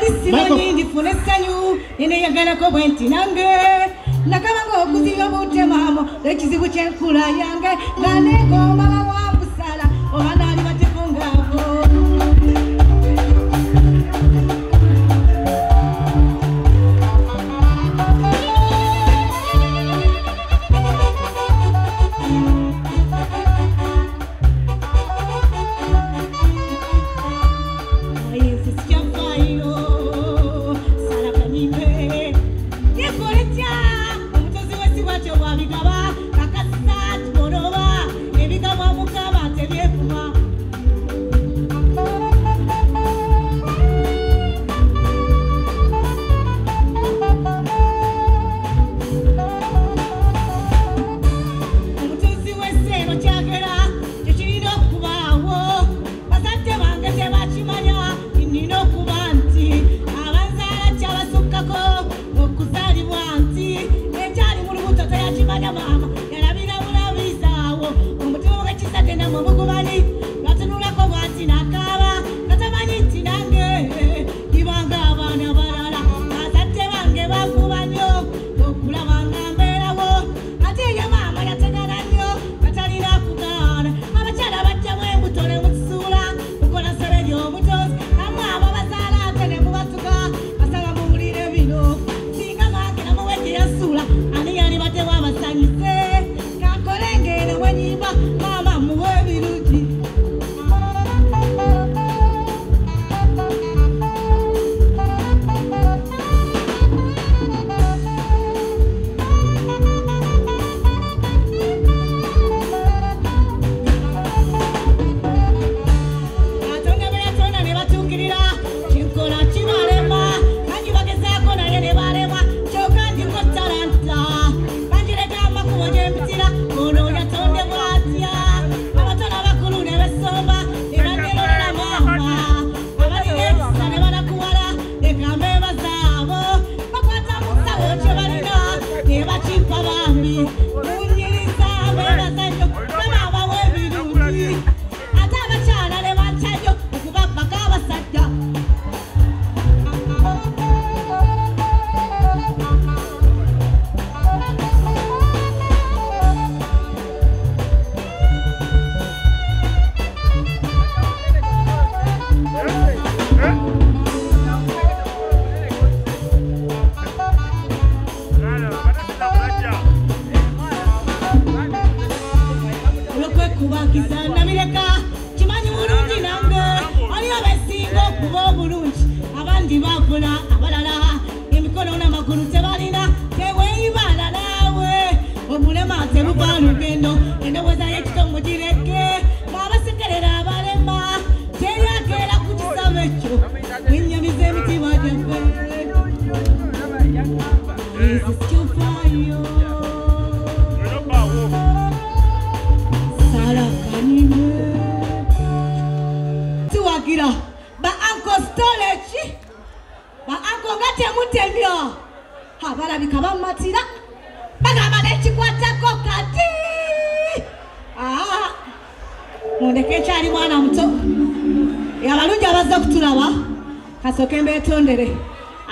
Simanyi ndifune essanyu neneyagalako bwe nti nange nakabanga okuziba obutemaamo ekizibu ky'enkula yange nga negomba bawambusala oba naali batefungaabo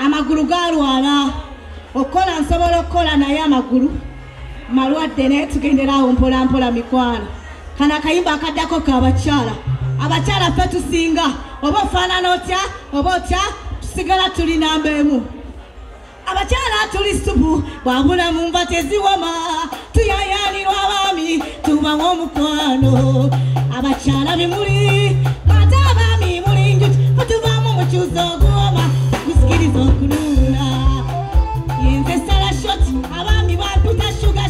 amagulu galwala okola nsobola okukola naye amagulu malwadde naye tugenderawo mpola mpola mikwano kana akayimba akaddako k'abakyala abakyala ffe tusinga oba ofaanana otya oba otya tusigala tuli namba emu abakyala tuli supu bwabula mu nva teziwoma tuyayaanirwa abaami tubawa omukwano abakyala bimuli ate abaami muli njuki futuvaamu mukyuza oguwoma gusikiriza okulula yenze sala shoti abaami bamputa shuga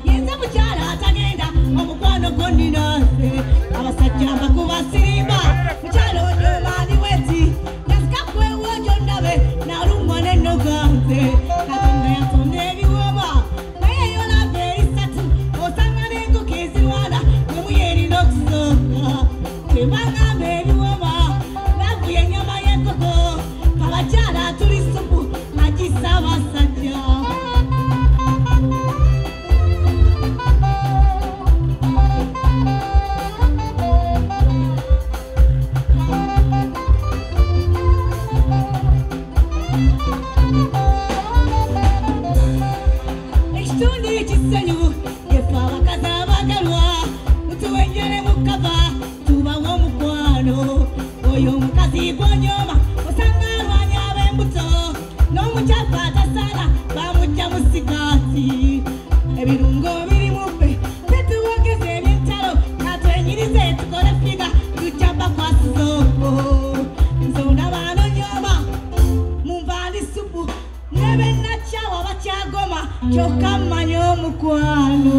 yenze mukyala atagenda omukwano gondinase abasajja mbakuba sirimba mukyala onyomaani weti nasika kwewojo ndabe nalumwa nennoganze katonda yatonda ebiwoma naye yolava erisatu osanga n'enkuka ezirwana mwemuyerina okusooka tebangamba ebiwoma navuye ennyama y'enkoko abakyala tuli supu agisa abasajja kyokka mmanyi omukwano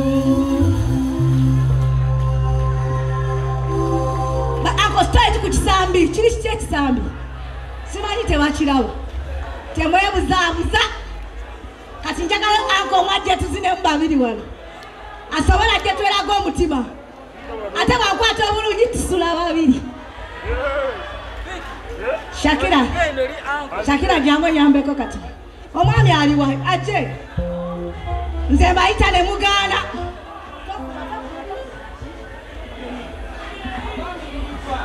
akositoiti ku kisambi kiri kiki ekisambi simanyi tebakiraba temwebuzaabuza kati njagala anko omwajja tuzinemu babiri wano asobola ajja tweraga omutima ate bwankwata obulungi tusula babiri Shakira jango nyambeko kati omwami aliwa aje nze bayita ne mugana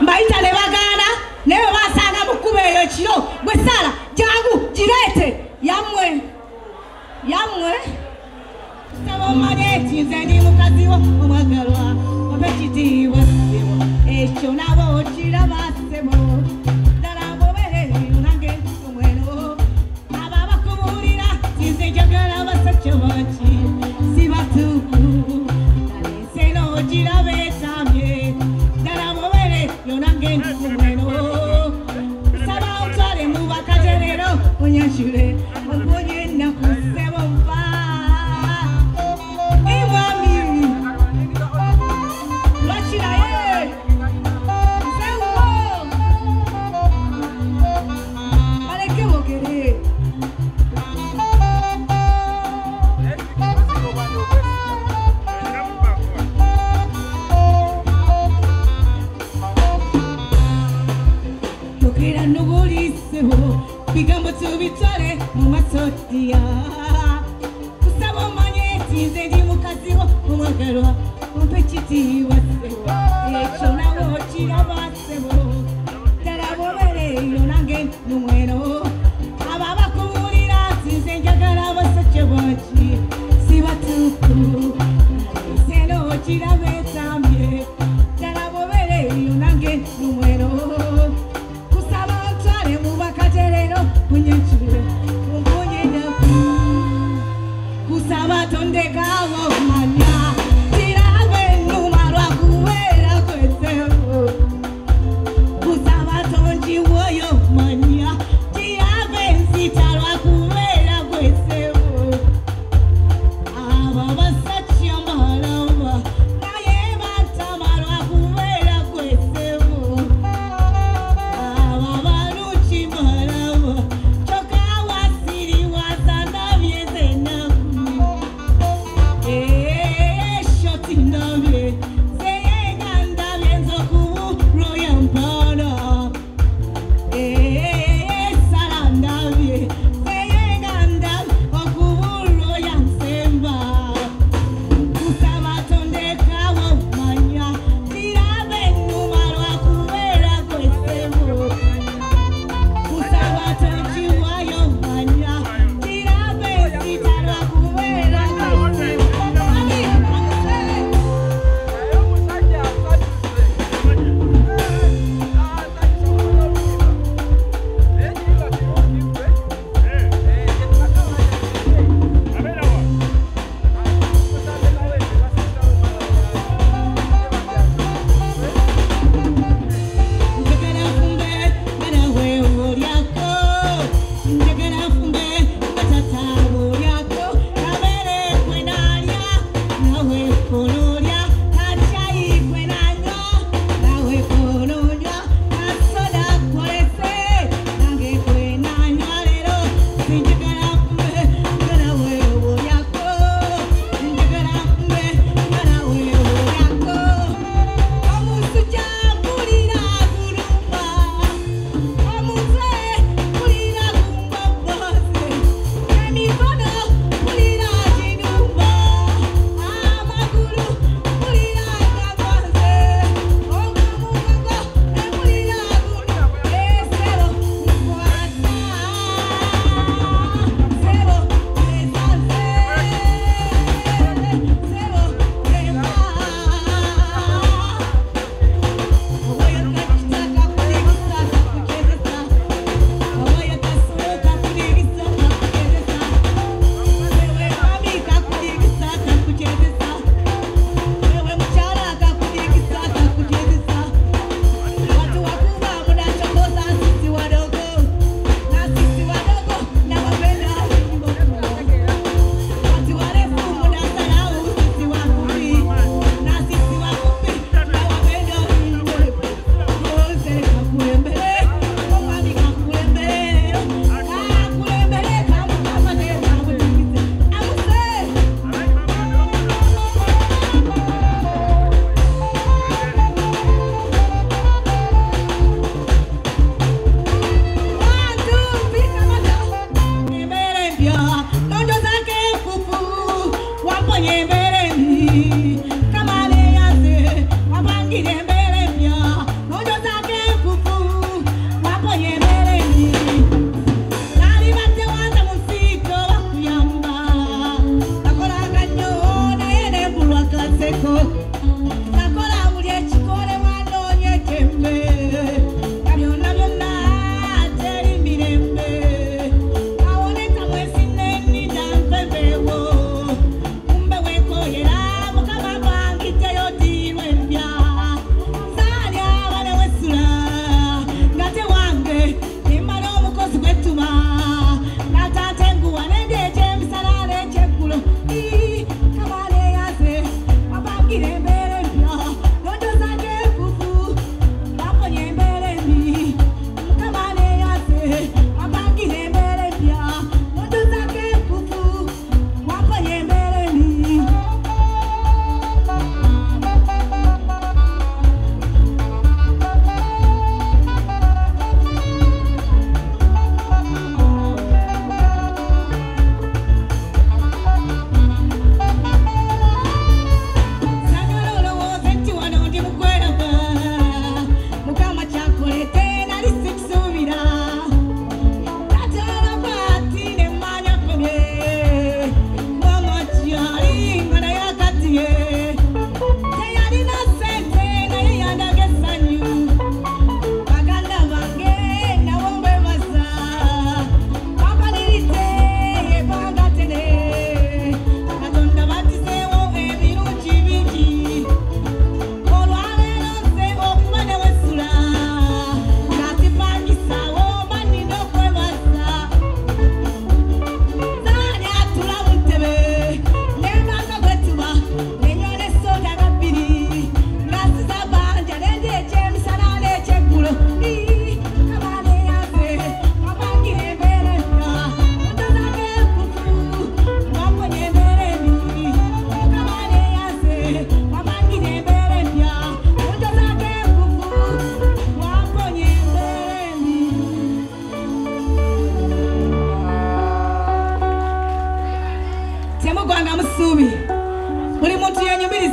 mbayita ne bagana newe basanga mukube eyo kiro gwe sala jangu girete yamwe sabo maneti nze ndi mukazi wo omwagalwa obekitiibwa ekyo nabo kirabasebo bigambo tubitore mu masotia kusaba manyeti nze ndi mukazi wo omwagalwa umpe kitiibwa sebo ekyo nabo kirabasebo tarabobereyo nange numweno aba bakubuulira nze njagala abasajja bangi si batuufu seno kirabetambye tarabobereyo nange numweno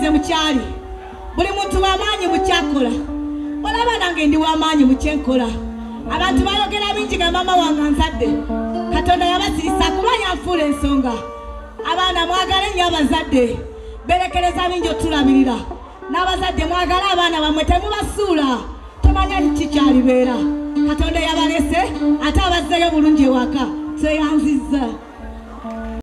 nze mukyali buli muntu w'amaanyi mu kyakola olaba nange ndi w'amaanyi mu kyenkola abantu bayogera bingi ga maama wange nzadde Katonda yabasirisa kuba yanfuula ensonga abaana mwagale nnyo abazadde berekereza bingi otulabirira n'abazadde mwagale abaana bammwe temubasuula tomanya kikyalibeera Katonda yabalese ate abazzeyo bulungi ewaka tweyanzizza